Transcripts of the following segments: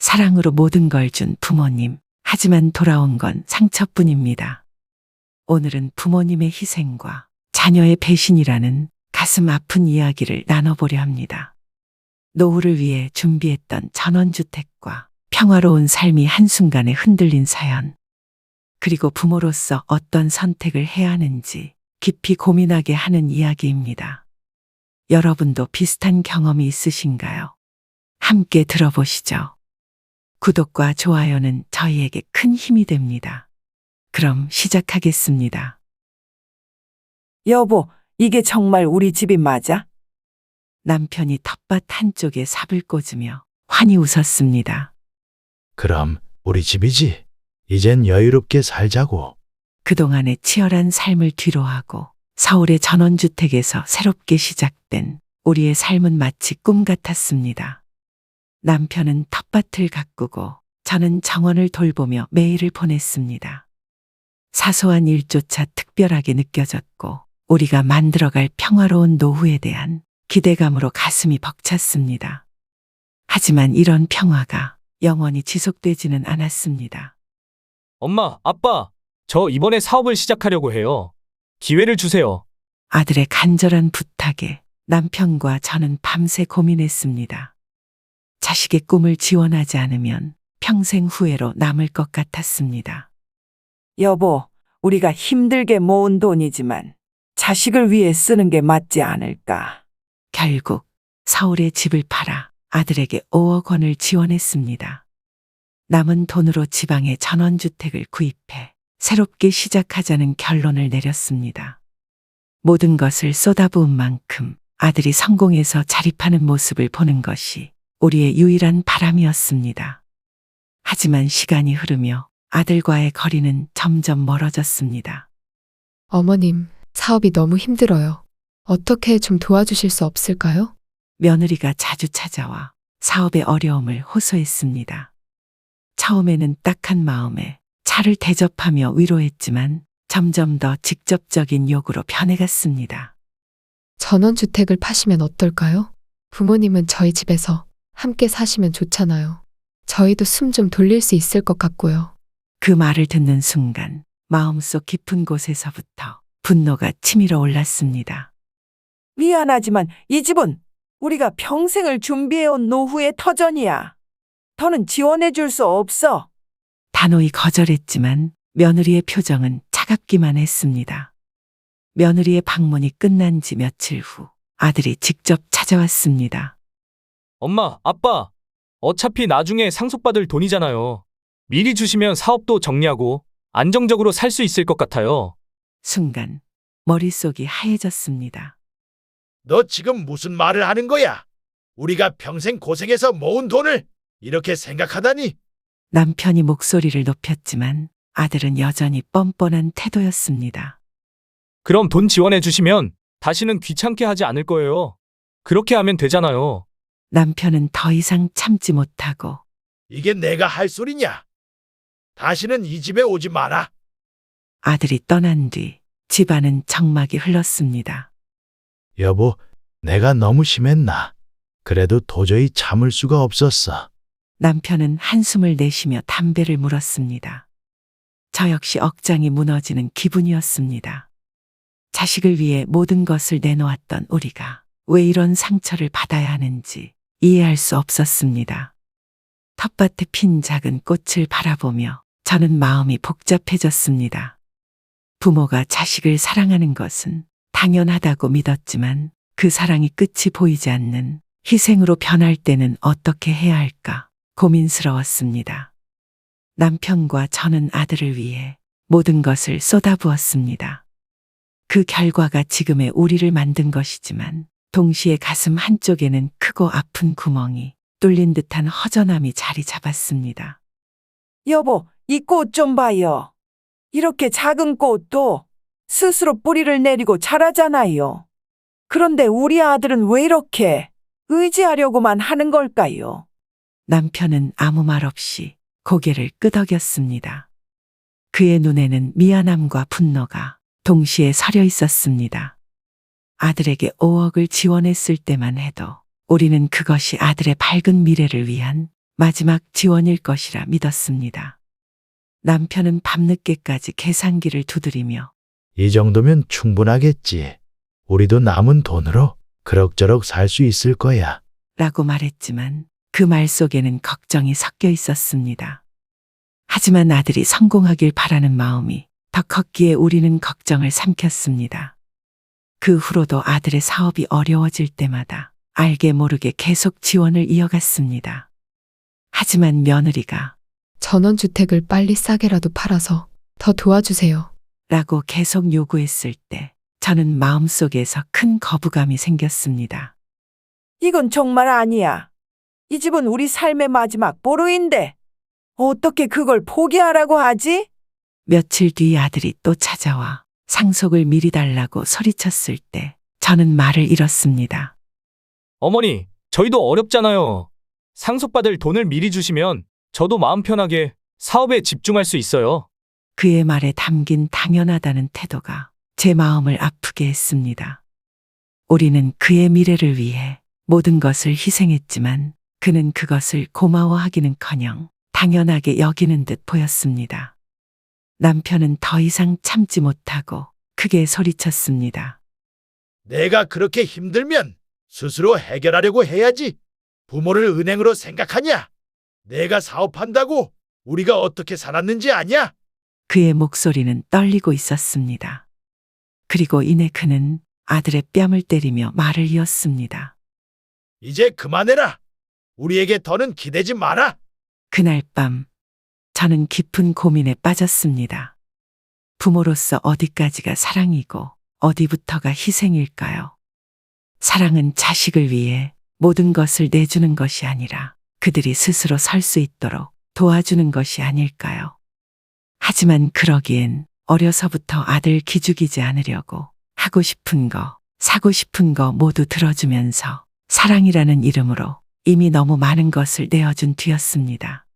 사랑으로 모든 걸 준 부모님. 하지만 돌아온 건 상처뿐입니다. 오늘은 부모님의 희생과 자녀의 배신이라는 가슴 아픈 이야기를 나눠보려 합니다. 노후를 위해 준비했던 전원주택과 평화로운 삶이 한순간에 흔들린 사연. 그리고 부모로서 어떤 선택을 해야 하는지 깊이 고민하게 하는 이야기입니다. 여러분도 비슷한 경험이 있으신가요? 함께 들어보시죠. 구독과 좋아요는 저희에게 큰 힘이 됩니다. 그럼 시작하겠습니다. 여보, 이게 정말 우리 집이 맞아? 남편이 텃밭 한쪽에 삽을 꽂으며 환히 웃었습니다. 그럼 우리 집이지. 이젠 여유롭게 살자고. 그동안의 치열한 삶을 뒤로하고 서울의 전원주택에서 새롭게 시작된 우리의 삶은 마치 꿈 같았습니다. 남편은 텃밭을 가꾸고 저는 정원을 돌보며 매일을 보냈습니다. 사소한 일조차 특별하게 느껴졌고 우리가 만들어갈 평화로운 노후에 대한 기대감으로 가슴이 벅찼습니다. 하지만 이런 평화가 영원히 지속되지는 않았습니다. 엄마, 아빠, 저 이번에 사업을 시작하려고 해요. 기회를 주세요. 아들의 간절한 부탁에 남편과 저는 밤새 고민했습니다. 자식의 꿈을 지원하지 않으면 평생 후회로 남을 것 같았습니다. 여보, 우리가 힘들게 모은 돈이지만 자식을 위해 쓰는 게 맞지 않을까? 결국 서울의 집을 팔아 아들에게 5억 원을 지원했습니다. 남은 돈으로 지방의 전원주택을 구입해 새롭게 시작하자는 결론을 내렸습니다. 모든 것을 쏟아부은 만큼 아들이 성공해서 자립하는 모습을 보는 것이 우리의 유일한 바람이었습니다. 하지만 시간이 흐르며 아들과의 거리는 점점 멀어졌습니다. 어머님, 사업이 너무 힘들어요. 어떻게 좀 도와주실 수 없을까요? 며느리가 자주 찾아와 사업의 어려움을 호소했습니다. 처음에는 딱한 마음에 차를 대접하며 위로했지만 점점 더 직접적인 요구로 변해갔습니다. 전원주택을 파시면 어떨까요? 부모님은 저희 집에서 함께 사시면 좋잖아요. 저희도 숨 좀 돌릴 수 있을 것 같고요. 그 말을 듣는 순간 마음속 깊은 곳에서부터 분노가 치밀어 올랐습니다. 미안하지만 이 집은 우리가 평생을 준비해온 노후의 터전이야. 더는 지원해 줄 수 없어. 단호히 거절했지만 며느리의 표정은 차갑기만 했습니다. 며느리의 방문이 끝난 지 며칠 후 아들이 직접 찾아왔습니다. 엄마, 아빠, 어차피 나중에 상속받을 돈이잖아요. 미리 주시면 사업도 정리하고 안정적으로 살 수 있을 것 같아요. 순간 머릿속이 하얘졌습니다. 너 지금 무슨 말을 하는 거야? 우리가 평생 고생해서 모은 돈을 이렇게 생각하다니. 남편이 목소리를 높였지만 아들은 여전히 뻔뻔한 태도였습니다. 그럼 돈 지원해 주시면 다시는 귀찮게 하지 않을 거예요. 그렇게 하면 되잖아요. 남편은 더 이상 참지 못하고 이게 내가 할 소리냐? 다시는 이 집에 오지 마라. 아들이 떠난 뒤 집안은 적막이 흘렀습니다. 여보, 내가 너무 심했나? 그래도 도저히 참을 수가 없었어. 남편은 한숨을 내쉬며 담배를 물었습니다. 저 역시 억장이 무너지는 기분이었습니다. 자식을 위해 모든 것을 내놓았던 우리가 왜 이런 상처를 받아야 하는지 이해할 수 없었습니다. 텃밭에 핀 작은 꽃을 바라보며 저는 마음이 복잡해졌습니다. 부모가 자식을 사랑하는 것은 당연하다고 믿었지만 그 사랑이 끝이 보이지 않는 희생으로 변할 때는 어떻게 해야 할까 고민스러웠습니다. 남편과 저는 아들을 위해 모든 것을 쏟아부었습니다. 그 결과가 지금의 우리를 만든 것이지만 동시에 가슴 한쪽에는 크고 아픈 구멍이 뚫린 듯한 허전함이 자리 잡았습니다. 여보, 이 꽃 좀 봐요. 이렇게 작은 꽃도 스스로 뿌리를 내리고 자라잖아요. 그런데 우리 아들은 왜 이렇게 의지하려고만 하는 걸까요? 남편은 아무 말 없이 고개를 끄덕였습니다. 그의 눈에는 미안함과 분노가 동시에 서려 있었습니다. 아들에게 5억을 지원했을 때만 해도 우리는 그것이 아들의 밝은 미래를 위한 마지막 지원일 것이라 믿었습니다. 남편은 밤늦게까지 계산기를 두드리며 이 정도면 충분하겠지. 우리도 남은 돈으로 그럭저럭 살 수 있을 거야. 라고 말했지만 그 말 속에는 걱정이 섞여 있었습니다. 하지만 아들이 성공하길 바라는 마음이 더 컸기에 우리는 걱정을 삼켰습니다. 그 후로도 아들의 사업이 어려워질 때마다 알게 모르게 계속 지원을 이어갔습니다. 하지만 며느리가 전원주택을 빨리 싸게라도 팔아서 더 도와주세요. 라고 계속 요구했을 때 저는 마음속에서 큰 거부감이 생겼습니다. 이건 정말 아니야. 이 집은 우리 삶의 마지막 보루인데 어떻게 그걸 포기하라고 하지? 며칠 뒤 아들이 또 찾아와 상속을 미리 달라고 소리쳤을 때 저는 말을 잃었습니다. 어머니, 저희도 어렵잖아요. 상속받을 돈을 미리 주시면 저도 마음 편하게 사업에 집중할 수 있어요. 그의 말에 담긴 당연하다는 태도가 제 마음을 아프게 했습니다. 우리는 그의 미래를 위해 모든 것을 희생했지만 그는 그것을 고마워하기는커녕 당연하게 여기는 듯 보였습니다. 남편은 더 이상 참지 못하고 크게 소리쳤습니다. 내가 그렇게 힘들면 스스로 해결하려고 해야지. 부모를 은행으로 생각하냐? 내가 사업한다고 우리가 어떻게 살았는지 아냐? 그의 목소리는 떨리고 있었습니다. 그리고 이내 그는 아들의 뺨을 때리며 말을 이었습니다. 이제 그만해라. 우리에게 더는 기대지 마라. 그날 밤 저는 깊은 고민에 빠졌습니다. 부모로서 어디까지가 사랑이고 어디부터가 희생일까요? 사랑은 자식을 위해 모든 것을 내주는 것이 아니라 그들이 스스로 설 수 있도록 도와주는 것이 아닐까요? 하지만 그러기엔 어려서부터 아들 기죽이지 않으려고 하고 싶은 거, 사고 싶은 거 모두 들어주면서 사랑이라는 이름으로 이미 너무 많은 것을 내어준 뒤였습니다.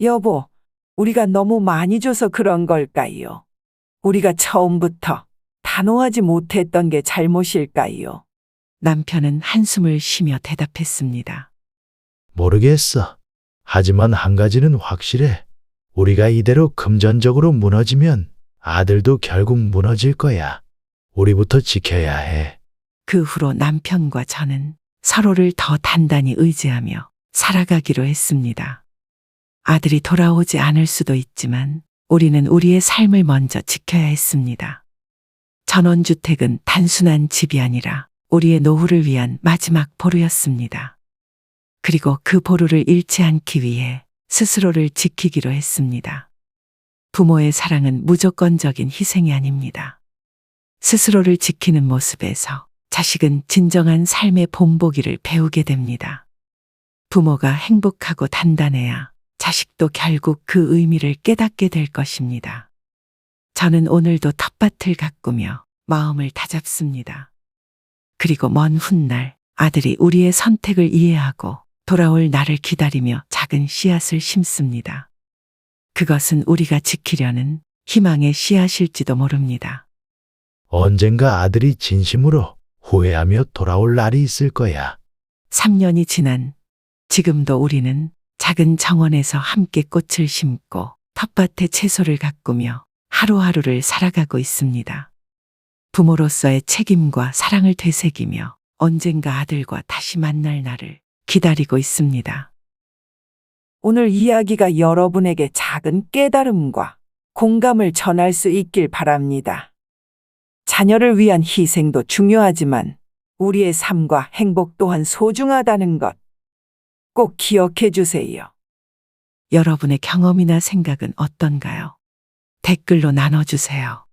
여보, 우리가 너무 많이 줘서 그런 걸까요? 우리가 처음부터 단호하지 못했던 게 잘못일까요? 남편은 한숨을 쉬며 대답했습니다. 모르겠어. 하지만 한 가지는 확실해. 우리가 이대로 금전적으로 무너지면 아들도 결국 무너질 거야. 우리부터 지켜야 해. 그 후로 남편과 저는 서로를 더 단단히 의지하며 살아가기로 했습니다. 아들이 돌아오지 않을 수도 있지만 우리는 우리의 삶을 먼저 지켜야 했습니다. 전원주택은 단순한 집이 아니라 우리의 노후를 위한 마지막 보루였습니다. 그리고 그 보루를 잃지 않기 위해 스스로를 지키기로 했습니다. 부모의 사랑은 무조건적인 희생이 아닙니다. 스스로를 지키는 모습에서 자식은 진정한 삶의 본보기를 배우게 됩니다. 부모가 행복하고 단단해야 자식도 결국 그 의미를 깨닫게 될 것입니다. 저는 오늘도 텃밭을 가꾸며 마음을 다잡습니다. 그리고 먼 훗날 아들이 우리의 선택을 이해하고 돌아올 날을 기다리며 작은 씨앗을 심습니다. 그것은 우리가 지키려는 희망의 씨앗일지도 모릅니다. 언젠가 아들이 진심으로 후회하며 돌아올 날이 있을 거야. 3년이 지난 지금도 우리는 작은 정원에서 함께 꽃을 심고 텃밭에 채소를 가꾸며 하루하루를 살아가고 있습니다. 부모로서의 책임과 사랑을 되새기며 언젠가 아들과 다시 만날 날을 기다리고 있습니다. 오늘 이야기가 여러분에게 작은 깨달음과 공감을 전할 수 있길 바랍니다. 자녀를 위한 희생도 중요하지만 우리의 삶과 행복 또한 소중하다는 것 꼭 기억해 주세요. 여러분의 경험이나 생각은 어떤가요? 댓글로 나눠주세요.